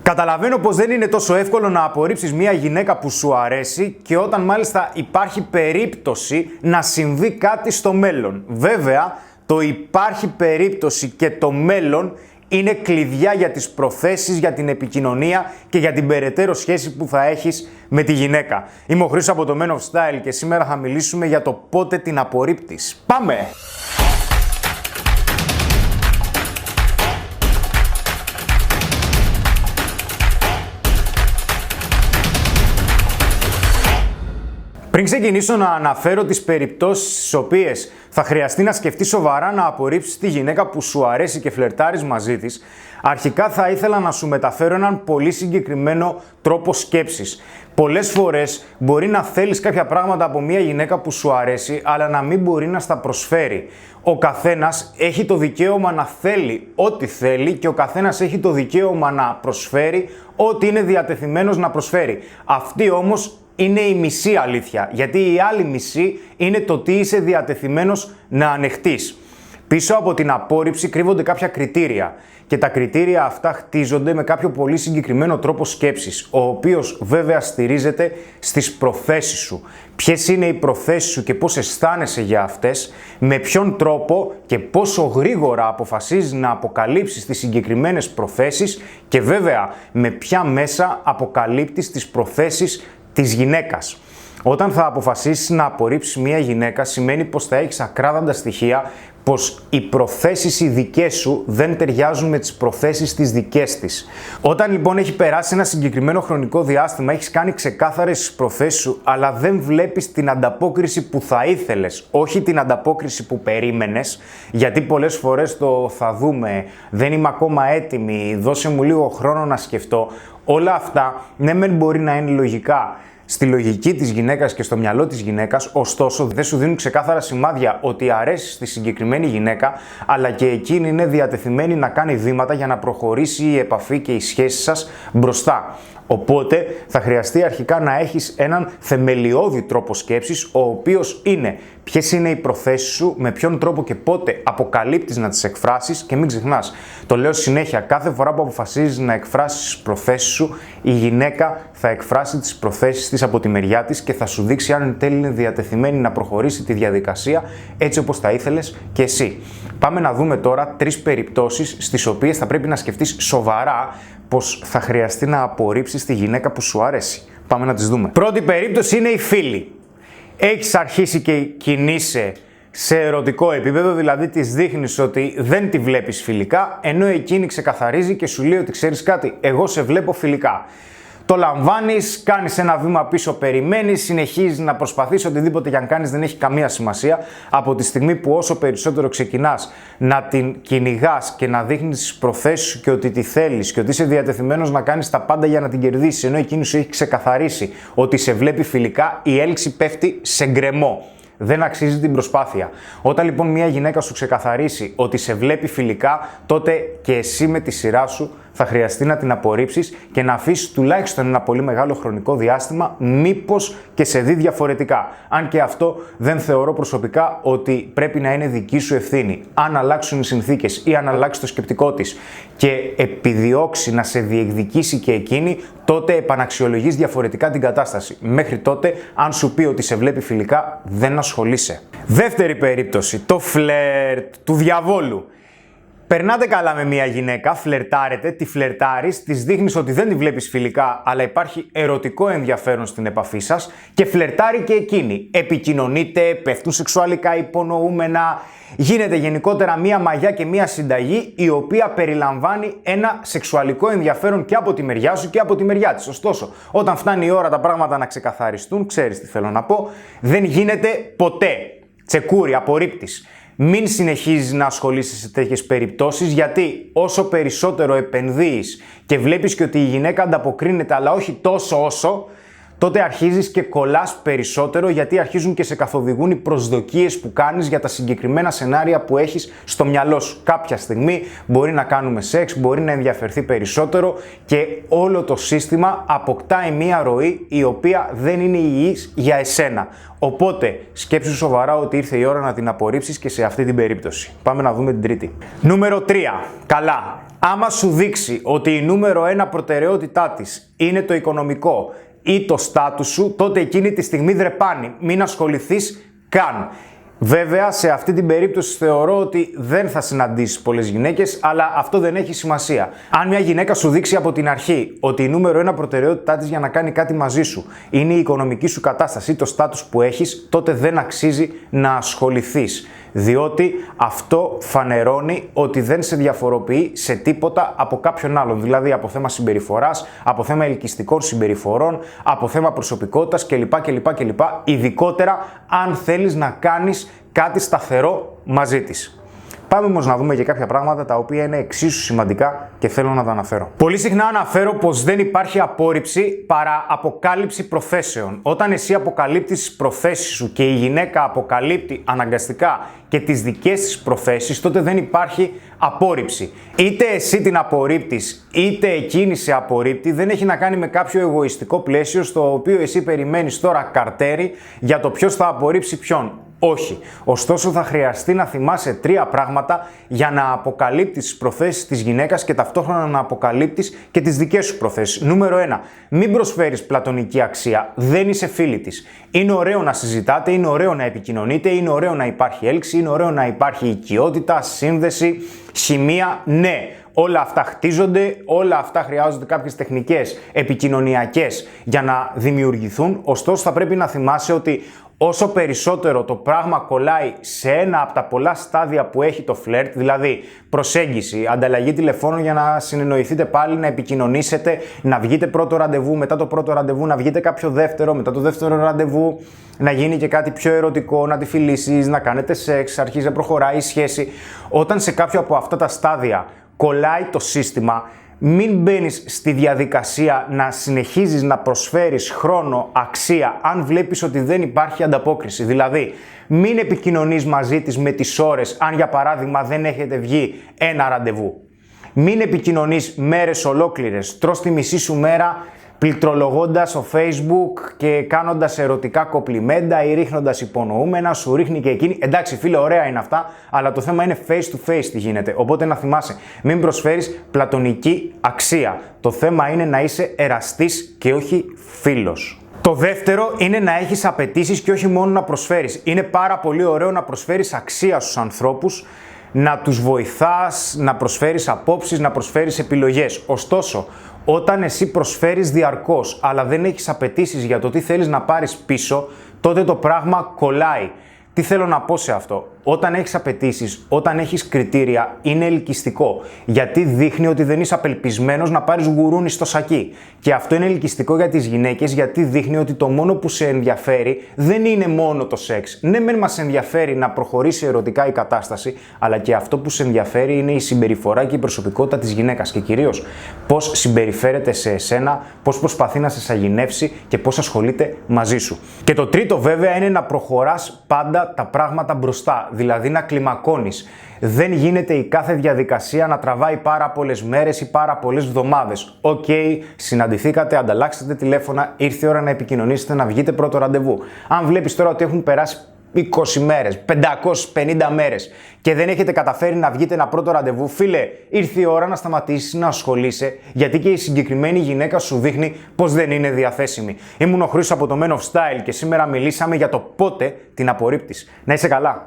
Καταλαβαίνω πως δεν είναι τόσο εύκολο να απορρίψεις μια γυναίκα που σου αρέσει και όταν μάλιστα υπάρχει περίπτωση να συμβεί κάτι στο μέλλον. Βέβαια, το υπάρχει περίπτωση και το μέλλον είναι κλειδιά για τις προθέσεις, για την επικοινωνία και για την περαιτέρω σχέση που θα έχεις με τη γυναίκα. Είμαι ο Χρήστος από το Men of Style και σήμερα θα μιλήσουμε για το πότε την απορρίπτεις. Πάμε! Πριν ξεκινήσω να αναφέρω τις περιπτώσεις στις οποίες θα χρειαστεί να σκεφτείς σοβαρά να απορρίψεις τη γυναίκα που σου αρέσει και φλερτάρεις μαζί της, αρχικά θα ήθελα να σου μεταφέρω έναν πολύ συγκεκριμένο τρόπο σκέψης. Πολλές φορές μπορεί να θέλεις κάποια πράγματα από μια γυναίκα που σου αρέσει, αλλά να μην μπορεί να στα προσφέρει. Ο καθένας έχει το δικαίωμα να θέλει ό,τι θέλει και ο καθένας έχει το δικαίωμα να προσφέρει ό,τι είναι διατεθειμένος να προσφέρει. Αυτή όμως είναι η μισή αλήθεια, γιατί η άλλη μισή είναι το τι είσαι διατεθειμένος να ανεχτείς. Πίσω από την απόρριψη κρύβονται κάποια κριτήρια και τα κριτήρια αυτά χτίζονται με κάποιο πολύ συγκεκριμένο τρόπο σκέψης, ο οποίος βέβαια στηρίζεται στις προθέσεις σου. Ποιες είναι οι προθέσεις σου και πώς αισθάνεσαι για αυτές, με ποιον τρόπο και πόσο γρήγορα αποφασίζεις να αποκαλύψεις τις συγκεκριμένες προθέσεις και βέβαια με ποια μέσα αποκαλύπτεις τις προθέσεις της γυναίκας. Όταν θα αποφασίσεις να απορρίψεις μια γυναίκα, σημαίνει πως θα έχεις ακράδαντα στοιχεία πως οι προθέσεις οι δικές σου δεν ταιριάζουν με τις προθέσεις τις δικές της. Όταν λοιπόν έχει περάσει ένα συγκεκριμένο χρονικό διάστημα, έχεις κάνει ξεκάθαρες τις προθέσεις σου, αλλά δεν βλέπεις την ανταπόκριση που θα ήθελες, όχι την ανταπόκριση που περίμενες, γιατί πολλές φορές το θα δούμε, δεν είμαι ακόμα έτοιμη, δώσε μου λίγο χρόνο να σκεφτώ. Όλα αυτά, ναι μεν μπορεί να είναι λογικά στη λογική της γυναίκας και στο μυαλό της γυναίκας, ωστόσο δεν σου δίνουν ξεκάθαρα σημάδια ότι αρέσεις στη συγκεκριμένη γυναίκα, αλλά και εκείνη είναι διατεθειμένη να κάνει βήματα για να προχωρήσει η επαφή και η σχέση σας μπροστά. Οπότε θα χρειαστεί αρχικά να έχεις έναν θεμελιώδη τρόπο σκέψης, ο οποίος είναι ποιες είναι οι προθέσεις σου, με ποιον τρόπο και πότε αποκαλύπτεις να τις εκφράσεις και μην ξεχνάς. Το λέω συνέχεια, κάθε φορά που αποφασίζεις να εκφράσεις τις προθέσεις σου, η γυναίκα θα εκφράσει τις προθέσεις της από τη μεριά της και θα σου δείξει αν εν τέλει είναι διατεθειμένη να προχωρήσει τη διαδικασία έτσι όπως θα ήθελες και εσύ. Πάμε να δούμε τώρα 3 περιπτώσεις στις οποίες θα πρέπει να σκεφτείς σοβαρά πως θα χρειαστεί να απορρίψεις τη γυναίκα που σου αρέσει. Πάμε να τις δούμε. Πρώτη περίπτωση είναι οι φίλοι. Έχεις αρχίσει και κινείσαι σε ερωτικό επίπεδο, δηλαδή της δείχνεις ότι δεν τη βλέπεις φιλικά, ενώ εκείνη ξεκαθαρίζει και σου λέει ότι ξέρεις κάτι, εγώ σε βλέπω φιλικά. Το λαμβάνεις, κάνεις ένα βήμα πίσω, περιμένεις, συνεχίζεις να προσπαθείς, οτιδήποτε και αν κάνεις δεν έχει καμία σημασία. Από τη στιγμή που όσο περισσότερο ξεκινάς να την κυνηγάς και να δείχνεις τις προθέσεις σου και ότι τη θέλεις και ότι είσαι διατεθειμένος να κάνεις τα πάντα για να την κερδίσεις, ενώ εκείνη σου έχει ξεκαθαρίσει ότι σε βλέπει φιλικά, η έλξη πέφτει σε γκρεμό. Δεν αξίζει την προσπάθεια. Όταν λοιπόν μια γυναίκα σου ξεκαθαρίσει ότι σε βλέπει φιλικά, τότε και εσύ με τη σειρά σου θα χρειαστεί να την απορρίψεις και να αφήσεις τουλάχιστον ένα πολύ μεγάλο χρονικό διάστημα, μήπως και σε δει διαφορετικά. Αν και αυτό δεν θεωρώ προσωπικά ότι πρέπει να είναι δική σου ευθύνη. Αν αλλάξουν οι συνθήκες ή αν αλλάξει το σκεπτικό της και επιδιώξει να σε διεκδικήσει και εκείνη, τότε επαναξιολογείς διαφορετικά την κατάσταση. Μέχρι τότε, αν σου πει ότι σε βλέπει φιλικά, δεν ασχολείσαι. Δεύτερη περίπτωση, το φλερτ του διαβόλου. Περνάτε καλά με μια γυναίκα, φλερτάρετε, τη φλερτάρεις, της δείχνεις ότι δεν τη βλέπεις φιλικά, αλλά υπάρχει ερωτικό ενδιαφέρον στην επαφή σας και φλερτάρει και εκείνη. Επικοινωνείτε, πέφτουν σεξουαλικά υπονοούμενα, γίνεται γενικότερα μια μαγιά και μια συνταγή η οποία περιλαμβάνει ένα σεξουαλικό ενδιαφέρον και από τη μεριά σου και από τη μεριά της. Ωστόσο, όταν φτάνει η ώρα τα πράγματα να ξεκαθαριστούν, ξέρεις τι θέλω να πω, δεν γίνεται ποτέ. Τσεκούρι, απορρίπτεις. Μην συνεχίζεις να ασχολείσαι σε τέτοιες περιπτώσεις, γιατί όσο περισσότερο επενδύεις και βλέπεις και ότι η γυναίκα ανταποκρίνεται, αλλά όχι τόσο όσο, τότε αρχίζεις και κολλάς περισσότερο, γιατί αρχίζουν και σε καθοδηγούν οι προσδοκίες που κάνεις για τα συγκεκριμένα σενάρια που έχεις στο μυαλό σου. Κάποια στιγμή μπορεί να κάνουμε σεξ, μπορεί να ενδιαφερθεί περισσότερο και όλο το σύστημα αποκτάει μία ροή η οποία δεν είναι υγιής για εσένα. Οπότε σκέψου σοβαρά ότι ήρθε η ώρα να την απορρίψεις και σε αυτή την περίπτωση. Πάμε να δούμε την τρίτη. Νούμερο 3. Καλά. Άμα σου δείξει ότι η νούμερο 1 προτεραιότητά της είναι το οικονομικό ή το στάτους σου, τότε εκείνη τη στιγμή δρεπάνει. Μην ασχοληθείς καν. Βέβαια, σε αυτή την περίπτωση θεωρώ ότι δεν θα συναντήσεις πολλές γυναίκες, αλλά αυτό δεν έχει σημασία. Αν μια γυναίκα σου δείξει από την αρχή ότι η νούμερο 1 προτεραιότητά της για να κάνει κάτι μαζί σου είναι η οικονομική σου κατάσταση ή το στάτους που έχεις, τότε δεν αξίζει να ασχοληθείς. Διότι αυτό φανερώνει ότι δεν σε διαφοροποιεί σε τίποτα από κάποιον άλλον. Δηλαδή από θέμα συμπεριφοράς, από θέμα ελκυστικών συμπεριφορών, από θέμα προσωπικότητας κλπ. Ειδικότερα αν θέλεις να κάνεις κάτι σταθερό μαζί της. Πάμε όμως να δούμε και κάποια πράγματα τα οποία είναι εξίσου σημαντικά και θέλω να τα αναφέρω. Πολύ συχνά αναφέρω πως δεν υπάρχει απόρριψη παρά αποκάλυψη προθέσεων. Όταν εσύ αποκαλύπτεις τις προθέσεις σου και η γυναίκα αποκαλύπτει αναγκαστικά και τις δικές της προθέσεις, τότε δεν υπάρχει απόρριψη. Είτε εσύ την απορρίπτεις, είτε εκείνη σε απορρίπτει, δεν έχει να κάνει με κάποιο εγωιστικό πλαίσιο στο οποίο εσύ περιμένεις τώρα καρτέρι για το ποιος θα απορρίψει ποιον. Όχι. Ωστόσο θα χρειαστεί να θυμάσαι 3 πράγματα για να αποκαλύπτεις τις προθέσεις της γυναίκας και ταυτόχρονα να αποκαλύπτεις και τις δικές σου προθέσεις. Νούμερο 1. Μην προσφέρεις πλατωνική αξία. Δεν είσαι φίλη της. Είναι ωραίο να συζητάτε, είναι ωραίο να επικοινωνείτε, είναι ωραίο να υπάρχει έλξη, είναι ωραίο να υπάρχει οικειότητα, σύνδεση, χημεία. Ναι. Όλα αυτά χτίζονται, όλα αυτά χρειάζονται κάποιες τεχνικές επικοινωνιακές για να δημιουργηθούν. Ωστόσο θα πρέπει να θυμάσαι ότι όσο περισσότερο το πράγμα κολλάει σε ένα από τα πολλά στάδια που έχει το φλερτ, δηλαδή προσέγγιση, ανταλλαγή τηλεφώνων για να συνεννοηθείτε πάλι, να επικοινωνήσετε, να βγείτε πρώτο ραντεβού, μετά το πρώτο ραντεβού να βγείτε κάποιο δεύτερο, μετά το δεύτερο ραντεβού να γίνει και κάτι πιο ερωτικό, να τη φιλήσεις, να κάνετε σεξ, αρχίζει να προχωράει η σχέση. Όταν σε κάποιο από αυτά τα στάδια κολλάει το σύστημα, μην μπαίνεις στη διαδικασία να συνεχίζεις να προσφέρεις χρόνο, αξία, αν βλέπεις ότι δεν υπάρχει ανταπόκριση. Δηλαδή, μην επικοινωνείς μαζί της με τις ώρες, αν για παράδειγμα δεν έχετε βγει ένα ραντεβού. Μην επικοινωνείς μέρες ολόκληρες, τρως τη μισή σου μέρα πληκτρολογώντας στο Facebook και κάνοντας ερωτικά κοπλιμέντα ή ρίχνοντας υπονοούμενα, σου ρίχνει και εκείνη. Εντάξει φίλε, ωραία είναι αυτά, αλλά το θέμα είναι face to face τι γίνεται. Οπότε να θυμάσαι, μην προσφέρεις πλατωνική αξία. Το θέμα είναι να είσαι εραστής και όχι φίλος. Το δεύτερο είναι να έχεις απαιτήσεις και όχι μόνο να προσφέρεις. Είναι πάρα πολύ ωραίο να προσφέρεις αξία στους ανθρώπους, να τους βοηθάς, να προσφέρεις απόψεις, να προσφέρεις επιλογές. Ωστόσο, όταν εσύ προσφέρεις διαρκώς, αλλά δεν έχεις απαιτήσεις για το τι θέλεις να πάρεις πίσω, τότε το πράγμα κολλάει. Τι θέλω να πω σε αυτό? Όταν έχεις απαιτήσεις, όταν έχεις κριτήρια, είναι ελκυστικό. Γιατί δείχνει ότι δεν είσαι απελπισμένος να πάρεις γουρούνι στο σακί. Και αυτό είναι ελκυστικό για τις γυναίκες, γιατί δείχνει ότι το μόνο που σε ενδιαφέρει δεν είναι μόνο το σεξ. Ναι, μεν μας ενδιαφέρει να προχωρήσει ερωτικά η κατάσταση, αλλά και αυτό που σε ενδιαφέρει είναι η συμπεριφορά και η προσωπικότητα της γυναίκας. Και κυρίως πώς συμπεριφέρεται σε εσένα, πώς προσπαθεί να σε σαγηνεύσει και πώς ασχολείται μαζί σου. Και το τρίτο, βέβαια, είναι να προχωράς πάντα τα πράγματα μπροστά. Δηλαδή να κλιμακώνεις. Δεν γίνεται η κάθε διαδικασία να τραβάει πάρα πολλές μέρες ή πάρα πολλές εβδομάδες. Οκ, συναντηθήκατε, ανταλλάξετε τηλέφωνα, ήρθε η ώρα να επικοινωνήσετε, να βγείτε πρώτο ραντεβού. Αν βλέπεις τώρα ότι έχουν περάσει 20 μέρες, 550 μέρες και δεν έχετε καταφέρει να βγείτε ένα πρώτο ραντεβού, φίλε, ήρθε η ώρα να σταματήσεις να ασχολείσαι, γιατί και η συγκεκριμένη γυναίκα σου δείχνει πως δεν είναι διαθέσιμη. Ήμουν ο Χρήστος από το Men of Style και σήμερα μιλήσαμε για το πότε την απορρίπτεις. Να είσαι καλά!